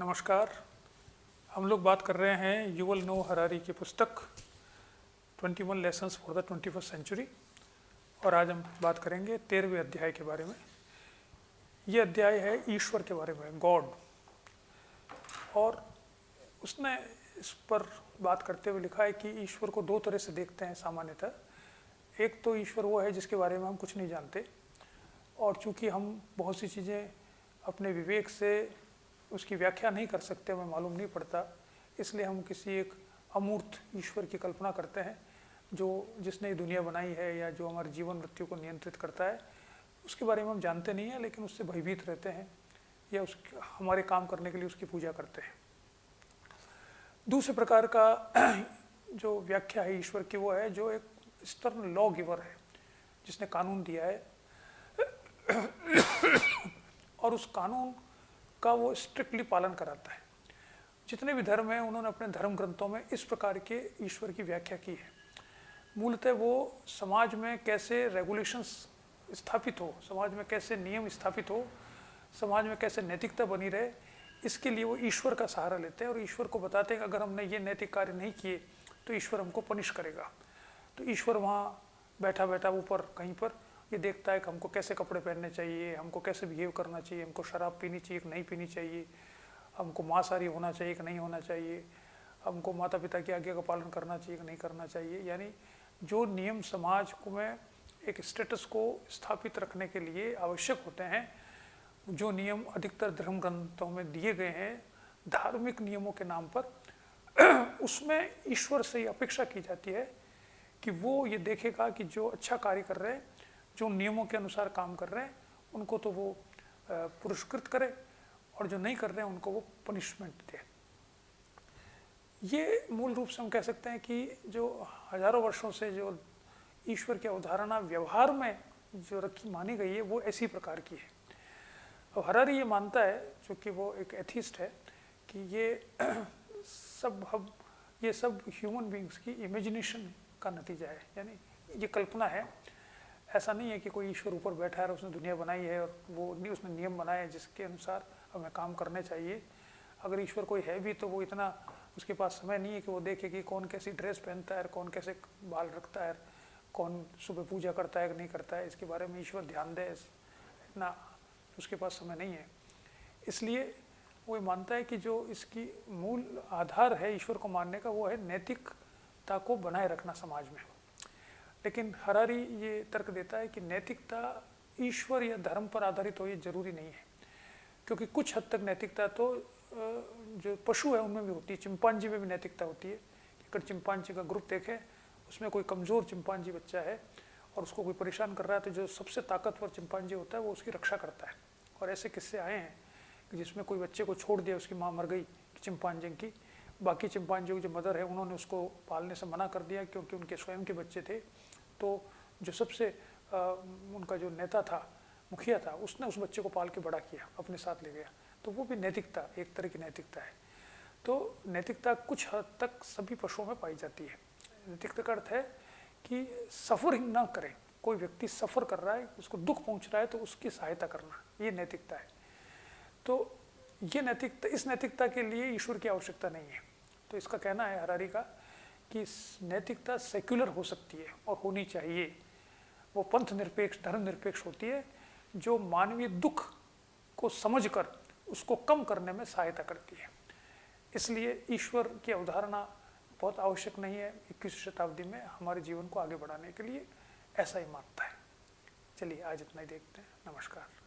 नमस्कार। हम लोग बात कर रहे हैं युवल नोह हरारी की पुस्तक 21 lessons for the 21st century और आज हम बात करेंगे 13वें अध्याय के बारे में। ये अध्याय है ईश्वर के बारे में, गॉड। और उसने इस पर बात करते हुए लिखा है कि ईश्वर को दो तरह से देखते हैं सामान्यतः। एक तो ईश्वर वो है जिसके बारे में हम कुछ नहीं जानते, और चूंकि हम बहुत सी चीज़ें अपने विवेक से उसकी व्याख्या नहीं कर सकते, हमें मालूम नहीं पड़ता, इसलिए हम किसी एक अमूर्त ईश्वर की कल्पना करते हैं जिसने ये दुनिया बनाई है या जो हमारे जीवन मृत्यु को नियंत्रित करता है। उसके बारे में हम जानते नहीं हैं, लेकिन उससे भयभीत रहते हैं या हमारे काम करने के लिए उसकी पूजा करते हैं। दूसरे प्रकार का जो व्याख्या है ईश्वर की वो है जो एक स्टर्न लॉ गिवर है, जिसने कानून दिया है और उस कानून का वो स्ट्रिक्टली पालन कराता है। जितने भी धर्म हैं उन्होंने अपने धर्म ग्रंथों में इस प्रकार के ईश्वर की व्याख्या की है। मूलतः वो समाज में कैसे रेगुलेशंस स्थापित हो, समाज में कैसे नियम स्थापित हो, समाज में कैसे नैतिकता बनी रहे, इसके लिए वो ईश्वर का सहारा लेते हैं और ईश्वर को बताते हैं कि अगर हमने ये नैतिक कार्य नहीं किए तो ईश्वर हमको पनिश करेगा। तो ईश्वर वहाँ बैठा बैठा ऊपर कहीं पर ये देखता है कि हमको कैसे कपड़े पहनने चाहिए, हमको कैसे बिहेव करना चाहिए, हमको शराब पीनी चाहिए कि नहीं पीनी चाहिए, हमको मांसाहारी होना चाहिए कि नहीं होना चाहिए, हमको माता पिता की आज्ञा का पालन करना चाहिए कि नहीं करना चाहिए। यानी जो नियम समाज को में एक स्टेटस को स्थापित रखने के लिए आवश्यक होते हैं, जो नियम अधिकतर धर्म ग्रंथों में दिए गए हैं धार्मिक नियमों के नाम पर, उसमें ईश्वर से ये अपेक्षा की जाती है कि वो ये देखेगा कि जो अच्छा कार्य कर रहे हैं, जो नियमों के अनुसार काम कर रहे हैं, उनको तो वो पुरस्कृत करे और जो नहीं कर रहे हैं उनको वो पनिशमेंट दे। ये मूल रूप से हम कह सकते हैं कि जो हजारों वर्षों से जो ईश्वर की अवधारणा व्यवहार में जो मानी गई है वो ऐसी प्रकार की है। और हरारी ये मानता है, चूँकि वो एक एथिस्ट है, कि ये सब ह्यूमन बींग्स की इमेजिनेशन का नतीजा है, यानी ये कल्पना है। ऐसा नहीं है कि कोई ईश्वर ऊपर बैठा है और उसने दुनिया बनाई है और वो उसने नियम बनाए हैं जिसके अनुसार हमें काम करने चाहिए। अगर ईश्वर कोई है भी तो वो इतना उसके पास समय नहीं है कि वो देखे कि कौन कैसी ड्रेस पहनता है, कौन कैसे बाल रखता है, कौन सुबह पूजा करता है कि नहीं करता है, इसके बारे में ईश्वर ध्यान दे, इतना उसके पास समय नहीं है। इसलिए वो मानता है कि जो इसकी मूल आधार है ईश्वर को मानने का वो है नैतिकता को बनाए रखना समाज में। लेकिन हरारी ये तर्क देता है कि नैतिकता ईश्वर या धर्म पर आधारित हो ये जरूरी नहीं है, क्योंकि कुछ हद तक नैतिकता तो जो पशु है उनमें भी होती है। चिंपांजी में भी नैतिकता होती है। अगर चिंपांजी का ग्रुप देखें, उसमें कोई कमज़ोर चिंपांजी बच्चा है और उसको कोई परेशान कर रहा है, तो जो सबसे ताकतवर चिंपांजी होता है वो उसकी रक्षा करता है। और ऐसे किस्से आए हैं कि जिसमें कोई बच्चे को छोड़ दिया, उसकी माँ मर गई चिंपांजी की, बाकी चिंपांजियों की जो मदर है उन्होंने उसको पालने से मना कर दिया क्योंकि उनके स्वयं के बच्चे थे। तो जो सबसे उनका जो नेता था, मुखिया था, उसने उस बच्चे को पाल के बड़ा किया, अपने साथ ले गया। तो वो भी नैतिकता, एक तरह की नैतिकता है। तो नैतिकता कुछ हद तक सभी पशुओं में पाई जाती है। नैतिकता का अर्थ है कि सफरिंग ना करें, कोई व्यक्ति सफ़र कर रहा है, उसको दुख पहुंच रहा है तो उसकी सहायता करना, ये नैतिकता है। तो ये नैतिकता, इस नैतिकता के लिए ईश्वर की आवश्यकता नहीं है। तो इसका कहना है हरारी का कि नैतिकता सेक्युलर हो सकती है और होनी चाहिए। वो पंथ निरपेक्ष, धर्म निरपेक्ष होती है, जो मानवीय दुख को समझकर उसको कम करने में सहायता करती है। इसलिए ईश्वर की अवधारणा बहुत आवश्यक नहीं है 21वीं शताब्दी में हमारे जीवन को आगे बढ़ाने के लिए, ऐसा ही मानता है। चलिए आज इतना ही देखते हैं। नमस्कार।